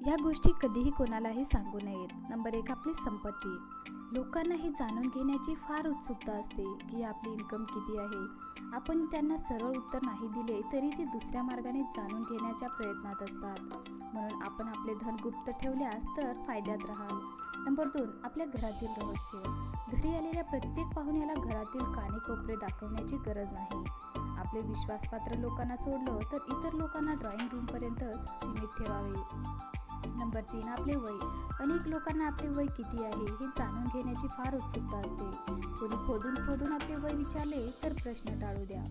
ह्या गोष्टी कधीही कोणालाही सांगू नयेत. नंबर 1, आपली संपत्ती. लोकांना हे जाणून घेण्याची फार उत्सुकता असते की आपली इन्कम किती आहे. आपण त्यांना सरळ उत्तर नाही दिले तरी ते दुसऱ्या मार्गाने जाणून घेण्याच्या प्रयत्नात असतात. म्हणून आपण आपले धन गुप्त ठेवल्यास तर फायद्यात राहाल. नंबर 2, आपल्या घरातील रहस्य. घरी आलेल्या प्रत्येक पाहुण्याला घरातील कानेकोपरे दाखवण्याची गरज नाही. आपले विश्वासपात्र लोकांना सोडलं तर इतर लोकांना ड्रॉइंग रूमपर्यंतच सीमित ठेवावे. नंबर 3, आपले वय. अनेक लोकांना आपले वय किती आहे हे जाणून घेण्याची फार उत्सुकता असते. कोणी खोदून आपले वय विचारले तर प्रश्न टाळू द्या.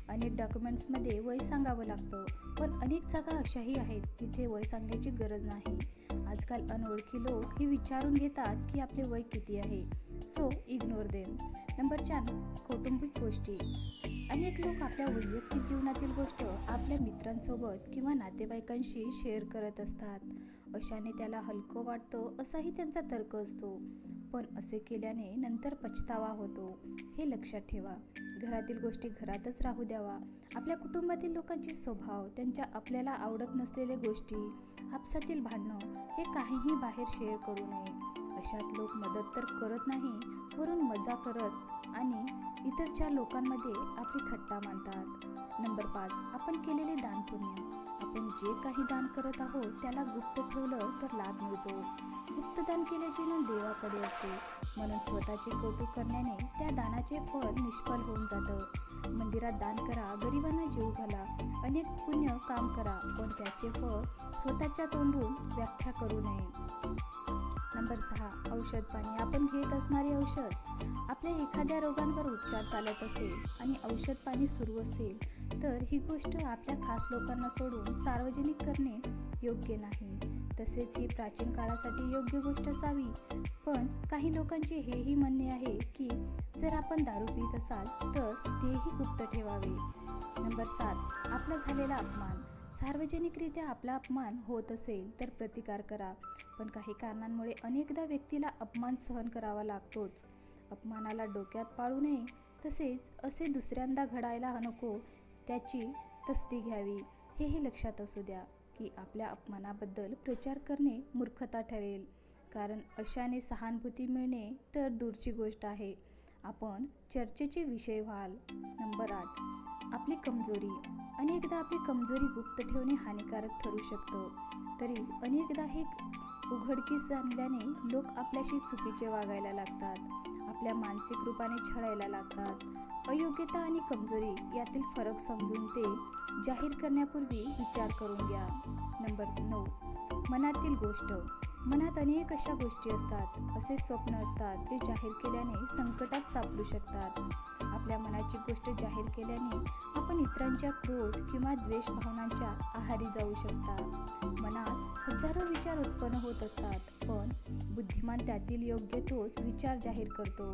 अनेक डॉक्युमेंट्समध्ये वय सांगावं लागतं, पण अनेक जागा अशाही आहेत जिथे वय सांगण्याची गरज नाही. आजकाल अनोळखी लोक हे विचारून घेतात की आपले वय किती आहे. So ignore them. नंबर 4, कौटुंबिक गोष्टी. अनेक लोक आपल्या वैयक्तिक जीवनातील गोष्ट आपल्या मित्रांसोबत किंवा नातेवाईकांशी शेअर करत असतात. अशाने त्याला हलकं वाटतं असाही त्यांचा तर्क असतो. पण असे केल्याने नंतर पछतावा होतो, हे लक्षात ठेवा. घरातील गोष्टी घरातच राहू द्यावा. आपल्या कुटुंबातील लोकांचे स्वभाव, त्यांच्या आपल्याला आवडत नसलेल्या गोष्टी, आपसातील भांडणं हे काहीही बाहेर शेअर करू नये. अशात लोक मदत तर करत नाही, वरून मजा करत आणि इतर 4 लोकांमध्ये आपली थट्टा मांडतात. नंबर 5, आपण केलेले दान पुण्य. आपण जे काही दान करत आहोत त्याला गुप्त ठेवलं तर लाभ मिळतो. गुप्त दान केल्याची नोंद देवाकडे असते, म्हणून स्वतःचे कौतुक करण्याने त्या दानाचे फळ निष्फळ होऊन जातं. मंदिरात दान करा, गरिबांना जीव घाला, अनेक पुण्य काम करा, पण त्याचे फळ स्वतःच्या तोंडून व्याख्या करू नये. नंबर 6, औषध पाणी. आपण घेत असणारे औषध. आपल्या एखाद्या रोगांवर उपचार चालत असेल आणि औषध पाणी सुरू असेल तर ही गोष्ट आपल्या खास लोकांना सोडून सार्वजनिक करणे योग्य नाही. तसेच ही प्राचीन काळासाठी योग्य गोष्ट असावी. पण काही लोकांचे हेही म्हणणे आहे की जर आपण दारू पीत असाल तर तेही गुप्त ठेवावे. नंबर 7, आपला झालेला अपमान. सार्वजनिकरित्या आपला अपमान होत असेल तर प्रतिकार करा, पण काही कारणांमुळे अनेकदा व्यक्तीला अपमान सहन करावा लागतोच. अपमानाला डोक्यात पाळू नये. तसेच असे दुसऱ्यांदा घडायला नको त्याची तसदी घ्यावी. हेही लक्षात असू द्या की आपल्या अपमानाबद्दल प्रचार करणे मूर्खता ठरेल, कारण अशाने सहानुभूती मिळणे तर दूरची गोष्ट आहे, आपण चर्चेचे विषय व्हाल. नंबर 8, आपली कमजोरी. अनेकदा आपली कमजोरी गुप्त ठेवणे हानिकारक ठरू शकतं. तरी अनेकदा हे उघडकीस आणल्याने लोक आपल्याशी चुकीचे वागायला लागतात, आपल्या मानसिक रूपाने छळायला लागतात. अयोग्यता आणि कमजोरी यातील फरक समजून ते जाहीर करण्यापूर्वी विचार करून घ्या. नंबर 9, मनातील गोष्ट. मनात अनेक अशा गोष्टी असतात, असे स्वप्न असतात जे जाहीर केल्याने संकटात सापडू शकतात. आपल्या मनाची गोष्ट जाहीर केल्याने आपण इतरांच्या क्रोध किंवा द्वेष भावनांच्या आहारी जाऊ शकता. मनात हजारो विचार उत्पन्न होत असतात, पण बुद्धिमान त्यातील योग्य तोच विचार जाहीर करतो.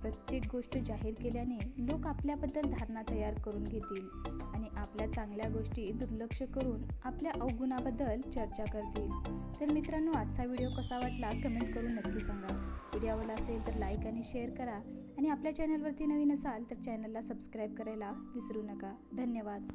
प्रत्येक गोष्ट जाहीर केल्याने लोक आपल्याबद्दल धारणा तयार करून घेतील आणि आपल्या चांगल्या गोष्टी दुर्लक्ष करून आपल्या अवगुणाबद्दल चर्चा करतील. तर मित्रांनो, आजचा व्हिडिओ कसा वाटला कमेंट करून नक्की सांगा. व्हिडिओ आवडला असेल तर लाईक आणि शेअर करा आणि आपल्या चॅनलवरती नवीन असाल तर चॅनलला सबस्क्राईब करायला विसरू नका. धन्यवाद.